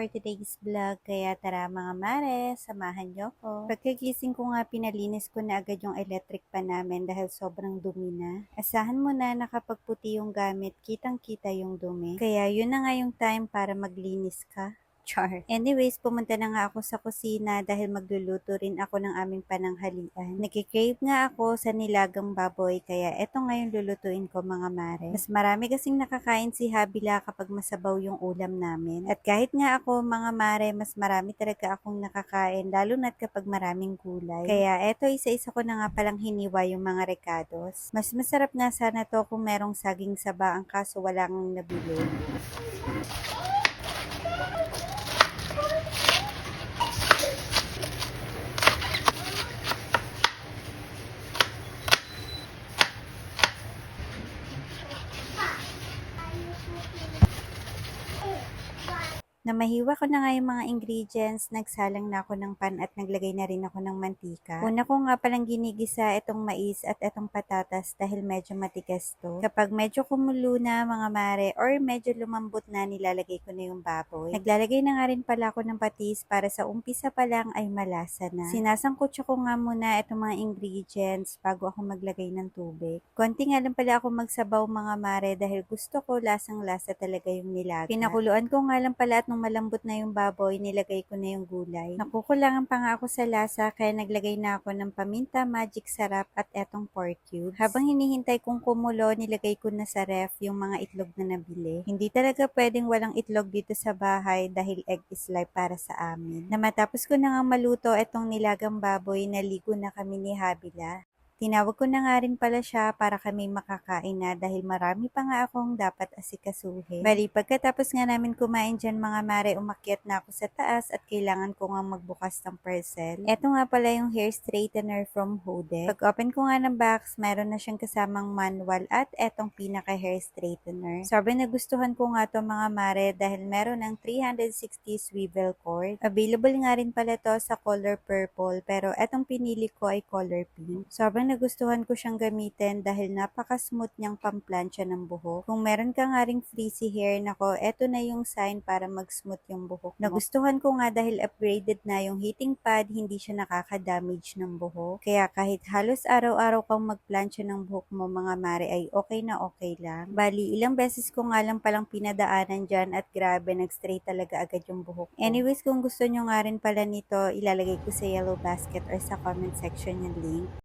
for today's vlog, kaya tara mga mare, samahan niyo ko. Pagkagising ko nga pinalinis ko na agad yung electric pan namin dahil sobrang dumi na. Asahan mo na nakapagputi yung gamit, kitang-kita yung dumi. Kaya yun na nga yung time para maglinis ka. Char. Anyways, pumunta na nga ako sa kusina dahil magluluto rin ako ng aming pananghalian. Nagkikrave nga ako sa nilagang baboy kaya eto nga yung lulutuin ko mga mare. Mas marami kasing nakakain si Habila kapag masabaw yung ulam namin. At kahit nga ako mga mare, mas marami talaga akong nakakain lalo na't kapag maraming gulay. Kaya eto isa-isa ko na nga palang hiniwa yung mga recados. Mas masarap nga sana to kung merong saging saba ang kaso wala nang nabili. Na mahiwa ko na nga yung mga ingredients, nagsalang na ako ng pan at naglagay na rin ako ng mantika. Una ko nga palang ginigisa itong mais at itong patatas dahil medyo matigas to. Kapag medyo kumulo na mga mare or medyo lumambot na, nilalagay ko na yung baboy. Naglalagay na nga rin pala ako ng patis para sa umpisa pa lang ay malasa na. Sinasangkutsa ko nga muna itong mga ingredients bago ako maglagay ng tubig. Konti nga lang pala ako magsabaw mga mare dahil gusto ko lasang-lasa talaga yung nilaga. Pinakuluan ko nga lang pala at nung malambot na yung baboy, nilagay ko na yung gulay. Nakukulangan pa nga ako sa lasa kaya naglagay na ako ng paminta, magic sarap at etong pork cubes. Habang hinihintay kong kumulo, nilagay ko na sa ref yung mga itlog na nabili. Hindi talaga pwedeng walang itlog dito sa bahay dahil egg is life para sa amin. Na matapos ko na nga maluto etong nilagang baboy, naligo na kami ni Habila. Tinawag ko na nga rin pala siya para kami makakain na dahil marami pa nga akong dapat asikasuhin. Bali, pagkatapos nga namin kumain dyan mga mare, umakyat na ako sa taas at kailangan ko nga magbukas ng parcel. Eto nga pala yung hair straightener from Hode. Pag open ko nga ng box, mayroon na siyang kasamang manual at etong pinaka hair straightener. Sobrang nagustuhan ko nga to mga mare dahil meron ng 360 swivel cord. Available nga rin pala to sa color purple pero etong pinili ko ay color pink. Sobrang nagustuhan ko siyang gamitin dahil napaka-smooth niyang pamplansya ng buhok. Kung meron ka nga ring frizzy hair, nako, eto na yung sign para mag-smooth yung buhok mo. Nagustuhan ko nga dahil upgraded na yung heating pad, hindi siya nakaka-damage ng buhok. Kaya kahit halos araw-araw kang magplansya ng buhok mo mga mare ay okay na okay lang. Bali, ilang beses ko nga lang palang pinadaanan dyan at grabe, nag-straight talaga agad yung buhok ko. Anyways, kung gusto nyo nga rin pala nito, ilalagay ko sa yellow basket or sa comment section yung link.